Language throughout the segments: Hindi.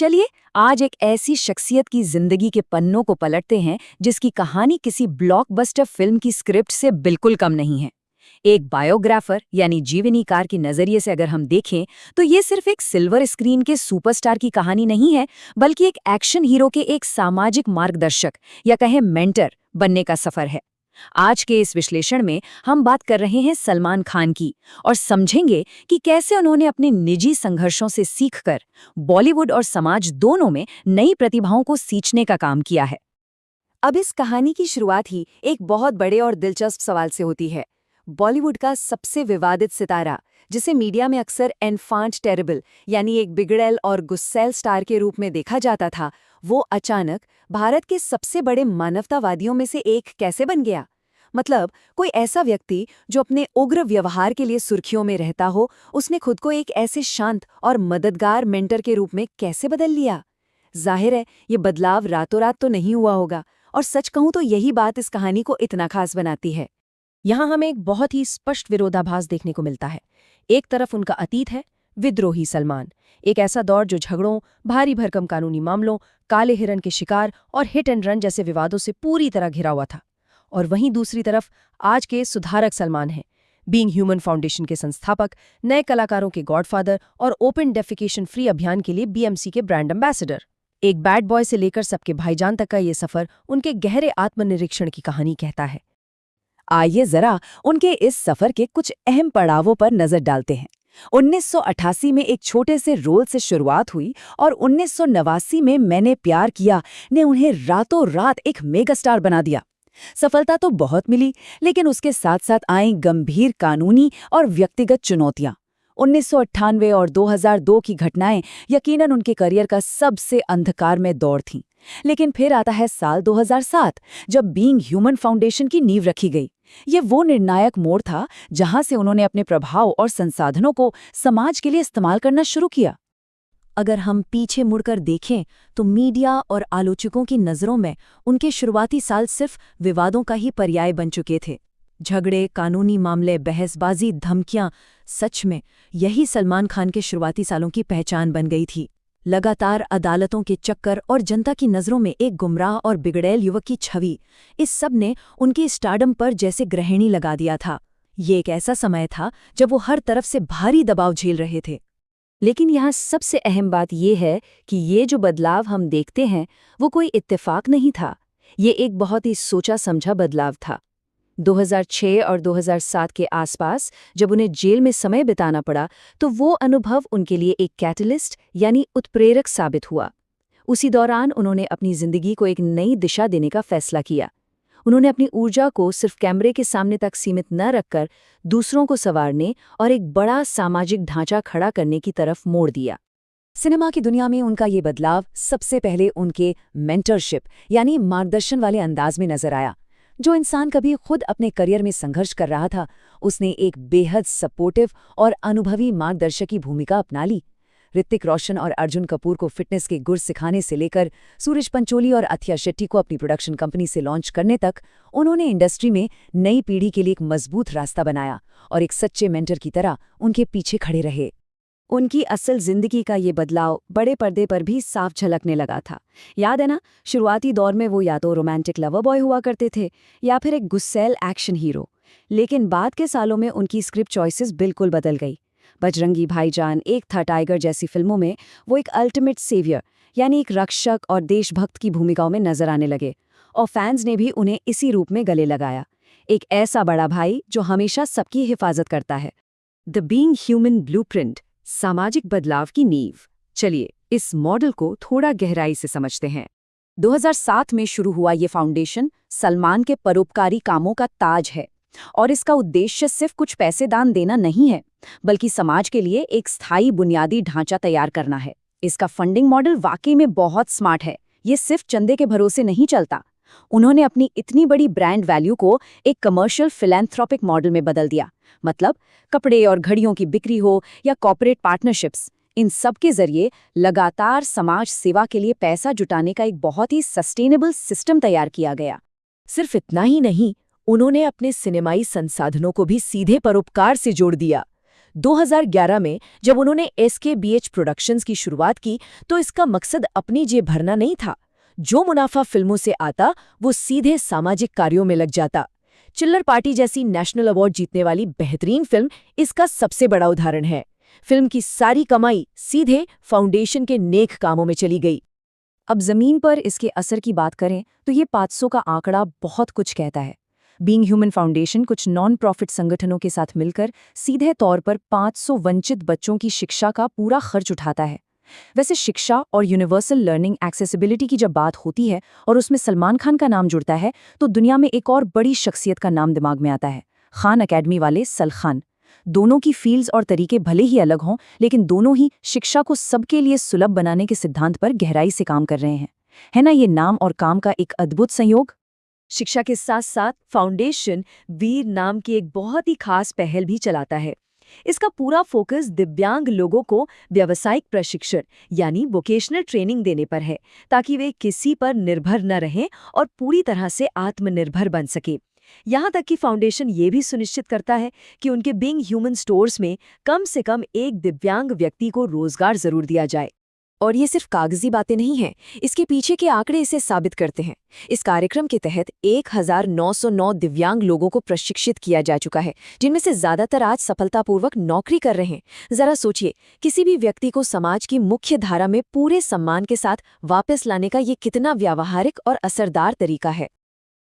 चलिए आज एक ऐसी शख्सियत की जिंदगी के पन्नों को पलटते हैं जिसकी कहानी किसी ब्लॉकबस्टर फिल्म की स्क्रिप्ट से बिल्कुल कम नहीं है। एक बायोग्राफर यानी जीवनीकार के नजरिए से अगर हम देखें तो ये सिर्फ एक सिल्वर स्क्रीन के सुपरस्टार की कहानी नहीं है, बल्कि एक एक्शन हीरो के एक सामाजिक मार्गदर्शक या कहें मेंटर बनने का सफर है। आज के इस विश्लेषण में हम बात कर रहे हैं सलमान खान की और समझेंगे कि कैसे उन्होंने अपने निजी संघर्षों से सीखकर बॉलीवुड और समाज दोनों में नई प्रतिभाओं को सींचने का काम किया है। अब इस कहानी की शुरुआत ही एक बहुत बड़े और दिलचस्प सवाल से होती है। बॉलीवुड का सबसे विवादित सितारा, जिसे मीडिया में अक्सर एनफांट टेरेबल यानी एक बिगड़ैल और गुस्सैल स्टार के रूप में देखा जाता था, वो अचानक भारत के सबसे बड़े मानवतावादियों में से एक कैसे बन गया। मतलब कोई ऐसा व्यक्ति जो अपने उग्र व्यवहार के लिए सुर्खियों में रहता हो, उसने खुद को एक ऐसे शांत और मददगार मेंटर के रूप में कैसे बदल लिया। जाहिर है ये बदलाव रातों रात तो नहीं हुआ होगा, और सच कहूं तो यही बात इस कहानी को इतना खास बनाती है। यहाँ हमें एक बहुत ही स्पष्ट विरोधाभास देखने को मिलता है। एक तरफ उनका अतीत है, विद्रोही सलमान, एक ऐसा दौर जो झगड़ों, भारी भरकम कानूनी मामलों, काले हिरन के शिकार और हिट एंड रन जैसे विवादों से पूरी तरह घिरा हुआ था। और वहीं दूसरी तरफ आज के सुधारक सलमान हैं, बीइंग ह्यूमन फाउंडेशन के संस्थापक, नए कलाकारों के गॉडफादर और ओपन डेफिकेशन फ्री अभियान के लिए बीएमसी के ब्रांड एम्बेसडर। एक बैड बॉय से लेकर सबके भाईजान तक का ये सफर उनके गहरे आत्मनिरीक्षण की कहानी कहता है। आइए जरा उनके इस सफर के कुछ अहम पड़ावों पर नजर डालते हैं। 1988 में एक छोटे से रोल से शुरुआत हुई और 1989 में मैंने प्यार किया ने उन्हें रातों रात एक मेगास्टार बना दिया। सफलता तो बहुत मिली, लेकिन उसके साथ साथ आई गंभीर कानूनी और व्यक्तिगत चुनौतियां। 1998 और 2002 की घटनाएं यकीनन उनके करियर का सबसे अंधकारमय दौर थीं। लेकिन फिर आता है साल 2007, जब बीइंग ह्यूमन फाउंडेशन की नींव रखी गई। ये वो निर्णायक मोड़ था जहां से उन्होंने अपने प्रभाव और संसाधनों को समाज के लिए इस्तेमाल करना शुरू किया। अगर हम पीछे मुड़कर देखें तो मीडिया और आलोचकों की नज़रों में उनके शुरुआती साल सिर्फ विवादों का ही पर्याय बन चुके थे। झगड़े, कानूनी मामले, बहसबाजी, धमकियां, सच में यही सलमान खान के शुरुआती सालों की पहचान बन गई थी। लगातार अदालतों के चक्कर और जनता की नज़रों में एक गुमराह और बिगड़ैल युवक की छवि, इस सब ने उनकी स्टारडम पर जैसे ग्रहणी लगा दिया था। ये एक ऐसा समय था जब वो हर तरफ से भारी दबाव झेल रहे थे। लेकिन यहाँ सबसे अहम बात ये है कि ये जो बदलाव हम देखते हैं वो कोई इत्तेफाक नहीं था। ये एक बहुत ही सोचा समझा बदलाव था। 2006 और 2007 के आसपास जब उन्हें जेल में समय बिताना पड़ा, तो वो अनुभव उनके लिए एक कैटलिस्ट यानी उत्प्रेरक साबित हुआ। उसी दौरान उन्होंने अपनी जिंदगी को एक नई दिशा देने का फैसला किया। उन्होंने अपनी ऊर्जा को सिर्फ कैमरे के सामने तक सीमित न रखकर दूसरों को संवारने और एक बड़ा सामाजिक ढांचा खड़ा करने की तरफ मोड़ दिया। सिनेमा की दुनिया में उनका ये बदलाव सबसे पहले उनके मेंटरशिप यानी मार्गदर्शन वाले अंदाज में नजर आया। जो इंसान कभी खुद अपने करियर में संघर्ष कर रहा था, उसने एक बेहद सपोर्टिव और अनुभवी मार्गदर्शक की भूमिका अपना ली। ऋतिक रोशन और अर्जुन कपूर को फिटनेस के गुर सिखाने से लेकर सूरज पंचोली और अथिया शेट्टी को अपनी प्रोडक्शन कंपनी से लॉन्च करने तक, उन्होंने इंडस्ट्री में नई पीढ़ी के लिए एक मजबूत रास्ता बनाया और एक सच्चे मेंटर की तरह उनके पीछे खड़े रहे। उनकी असल जिंदगी का ये बदलाव बड़े पर्दे पर भी साफ झलकने लगा था। याद है ना, शुरुआती दौर में वो या तो रोमांटिक लवर बॉय हुआ करते थे या फिर एक गुस्सैल एक्शन हीरो। लेकिन बाद के सालों में उनकी स्क्रिप्ट चॉइसेस बिल्कुल बदल गई। बजरंगी भाईजान, एक था टाइगर जैसी फिल्मों में वो एक अल्टीमेट सेवियर यानी एक रक्षक और देशभक्त की भूमिकाओं में नजर आने लगे, और फैंस ने भी उन्हें इसी रूप में गले लगाया। एक ऐसा बड़ा भाई जो हमेशा सबकी हिफाजत करता है। द बीइंग ह्यूमन ब्लूप्रिंट, सामाजिक बदलाव की नींव। चलिए इस मॉडल को थोड़ा गहराई से समझते हैं। 2007 में शुरू हुआ ये फाउंडेशन सलमान के परोपकारी कामों का ताज है, और इसका उद्देश्य सिर्फ कुछ पैसे दान देना नहीं है, बल्कि समाज के लिए एक स्थायी बुनियादी ढांचा तैयार करना है। इसका फंडिंग मॉडल वाकई में बहुत स्मार्ट है। ये सिर्फ चंदे के भरोसे नहीं चलता। उन्होंने अपनी इतनी बड़ी ब्रांड वैल्यू को एक कमर्शियल फिलैंथ्रोपिक मॉडल में बदल दिया। मतलब कपड़े और घड़ियों की बिक्री हो या कॉर्पोरेट पार्टनरशिप्स, इन सब के जरिए लगातार समाज सेवा के लिए पैसा जुटाने का एक बहुत ही सस्टेनेबल सिस्टम तैयार किया गया। सिर्फ इतना ही नहीं, उन्होंने अपने सिनेमाई संसाधनों को भी सीधे परोपकार से जोड़ दिया। 2011 में जब उन्होंने SKBH प्रोडक्शंस की शुरुआत की तो इसका मकसद अपनी जेब भरना नहीं था। जो मुनाफा फिल्मों से आता वो सीधे सामाजिक कार्यों में लग जाता। चिल्लर पार्टी जैसी नेशनल अवार्ड जीतने वाली बेहतरीन फिल्म इसका सबसे बड़ा उदाहरण है। फिल्म की सारी कमाई सीधे फाउंडेशन के नेक कामों में चली गई। अब जमीन पर इसके असर की बात करें तो ये 500 का आंकड़ा बहुत कुछ कहता है। बीइंग ह्यूमन फाउंडेशन कुछ नॉन प्रॉफिट संगठनों के साथ मिलकर सीधे तौर पर 500 वंचित बच्चों की शिक्षा का पूरा खर्च उठाता है। वैसे शिक्षा और यूनिवर्सल लर्निंग एक्सेसिबिलिटी की जब बात होती है और उसमें सलमान खान का नाम जुड़ता है तो दुनिया में एक और बड़ी शख्सियत का नाम दिमाग में आता है, खान अकेडमी वाले सल खान। दोनों की फील्ड्स और तरीके भले ही अलग हों, लेकिन दोनों ही शिक्षा को सबके लिए सुलभ बनाने के सिद्धांत पर गहराई से काम कर रहे हैं। है ना ये नाम और काम का एक अद्भुत संयोग। शिक्षा के साथ साथ फाउंडेशन वीर नाम की एक बहुत ही खास पहल भी चलाता है। इसका पूरा फोकस दिव्यांग लोगों को व्यावसायिक प्रशिक्षण यानी वोकेशनल ट्रेनिंग देने पर है, ताकि वे किसी पर निर्भर न रहें और पूरी तरह से आत्मनिर्भर बन सके। यहाँ तक कि फाउंडेशन ये भी सुनिश्चित करता है कि उनके बीइंग ह्यूमन स्टोर्स में कम से कम एक दिव्यांग व्यक्ति को रोजगार जरूर दिया जाए। और ये सिर्फ कागजी बातें नहीं हैं, इसके पीछे के आंकड़े इसे साबित करते हैं। इस कार्यक्रम के तहत 1909 दिव्यांग लोगों को प्रशिक्षित किया जा चुका है, जिनमें से ज्यादातर आज सफलतापूर्वक नौकरी कर रहे हैं। जरा सोचिए, किसी भी व्यक्ति को समाज की मुख्य धारा में पूरे सम्मान के साथ वापस लाने का ये कितना व्यावहारिक और असरदार तरीका है।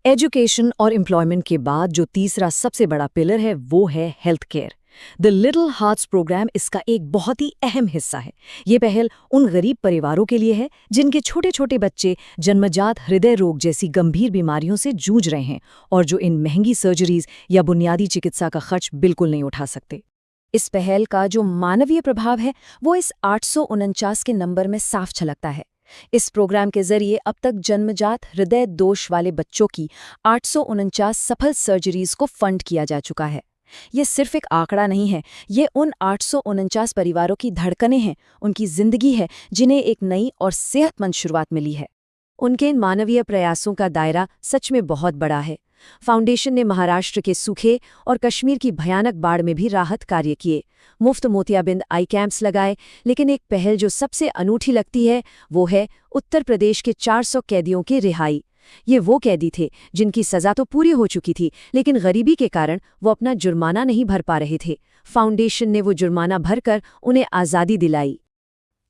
एजुकेशन और एम्प्लॉयमेंट के बाद जो तीसरा सबसे बड़ा पिलर है वो है health care. The little hearts program इसका एक बहुत ही अहम हिस्सा है। ये पहल उन गरीब परिवारों के लिए है जिनके छोटे छोटे बच्चे जन्मजात हृदय रोग जैसी गंभीर बीमारियों से जूझ रहे हैं और जो इन महंगी सर्जरीज या बुनियादी चिकित्सा का खर्च बिल्कुल नहीं उठा सकते। इस पहल का जो मानवीय प्रभाव है वो इस 849 के नंबर में साफ झलकता है। इस प्रोग्राम के जरिए अब तक जन्मजात हृदय दोष वाले बच्चों की 849 सफल सर्जरीज को फंड किया जा चुका है। ये सिर्फ एक आंकड़ा नहीं है, ये उन 849 परिवारों की धड़कनें हैं, उनकी जिंदगी है जिन्हें एक नई और सेहतमंद शुरुआत मिली है। उनके इन मानवीय प्रयासों का दायरा सच में बहुत बड़ा है। फाउंडेशन ने महाराष्ट्र के सूखे और कश्मीर की भयानक बाढ़ में भी राहत कार्य किए, मुफ्त मोतियाबिंद आई कैंप्स लगाए, लेकिन एक पहल जो सबसे अनूठी लगती है वो है उत्तर प्रदेश के 400 कैदियों की रिहाई। ये वो कैदी थे जिनकी सजा तो पूरी हो चुकी थी, लेकिन गरीबी के कारण वो अपना जुर्माना नहीं भर पा रहे थे। फाउंडेशन ने वो जुर्माना भरकर उन्हें आज़ादी दिलाई।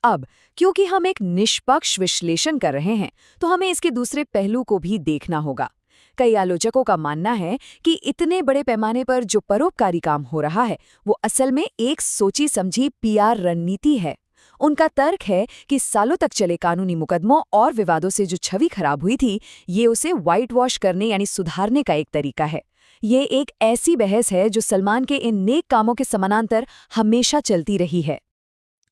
अब क्योंकि हम एक निष्पक्ष विश्लेषण कर रहे हैं तो हमें इसके दूसरे पहलू को भी देखना होगा। कई आलोचकों का मानना है कि इतने बड़े पैमाने पर जो परोपकारी काम हो रहा है वो असल में एक सोची समझी PR रणनीति है। उनका तर्क है कि सालों तक चले कानूनी मुकदमों और विवादों से जो छवि खराब हुई थी, ये उसे व्हाइट वॉश करने यानी सुधारने का एक तरीका है। ये एक ऐसी बहस है जो सलमान के इन नेक कामों के समानांतर हमेशा चलती रही है।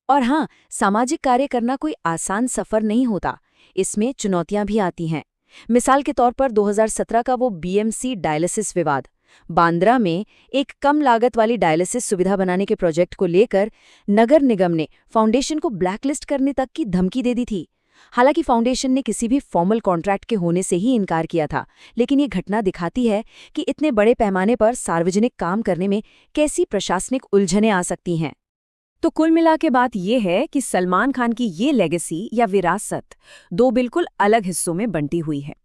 और हाँ, सामाजिक कार्य करना कोई आसान सफर नहीं होता, इसमें चुनौतियां भी आती हैं। मिसाल के तौर पर 2017 का वो BMC डायलिसिस विवाद। बांद्रा में एक कम लागत वाली डायलिसिस सुविधा बनाने के प्रोजेक्ट को लेकर नगर निगम ने फाउंडेशन को ब्लैकलिस्ट करने तक की धमकी दे दी थी। हालांकि फाउंडेशन ने किसी भी फॉर्मल कॉन्ट्रैक्ट के होने से ही इनकार किया था, लेकिन ये घटना दिखाती है कि इतने बड़े पैमाने पर सार्वजनिक काम करने में कैसी प्रशासनिक उलझनें आ सकती हैं। तो कुल मिला के बात यह है कि सलमान खान की ये लेगेसी या विरासत दो बिल्कुल अलग हिस्सों में बंटी हुई है।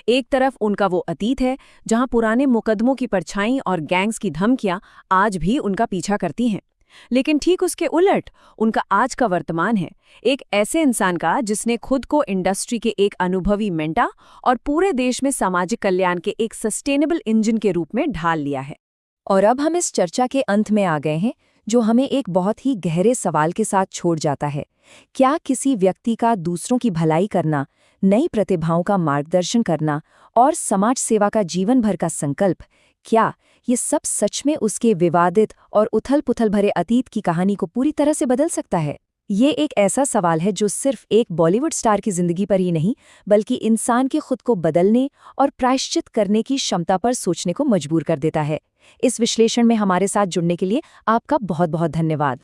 एक तरफ उनका वो अतीत है जहां पुराने मुकदमों की परछाई और गैंग्स की धमकियां आज भी उनका पीछा करती हैं, लेकिन ठीक उसके उलट उनका आज का वर्तमान है, एक ऐसे इंसान का जिसने खुद को इंडस्ट्री के एक अनुभवी मेंटा और पूरे देश में सामाजिक कल्याण के एक सस्टेनेबल इंजन के रूप में ढाल लिया है। और अब हम इस चर्चा के अंत में आ गए हैं, जो हमें एक बहुत ही गहरे सवाल के साथ छोड़ जाता है। क्या किसी व्यक्ति का दूसरों की भलाई करना, नई प्रतिभाओं का मार्गदर्शन करना और समाज सेवा का जीवन भर का संकल्प, क्या ये सब सच में उसके विवादित और उथल-पुथल भरे अतीत की कहानी को पूरी तरह से बदल सकता है? ये एक ऐसा सवाल है जो सिर्फ एक बॉलीवुड स्टार की जिंदगी पर ही नहीं, बल्कि इंसान के खुद को बदलने और प्रायश्चित करने की क्षमता पर सोचने को मजबूर कर देता है। इस विश्लेषण में हमारे साथ जुड़ने के लिए आपका बहुत बहुत धन्यवाद।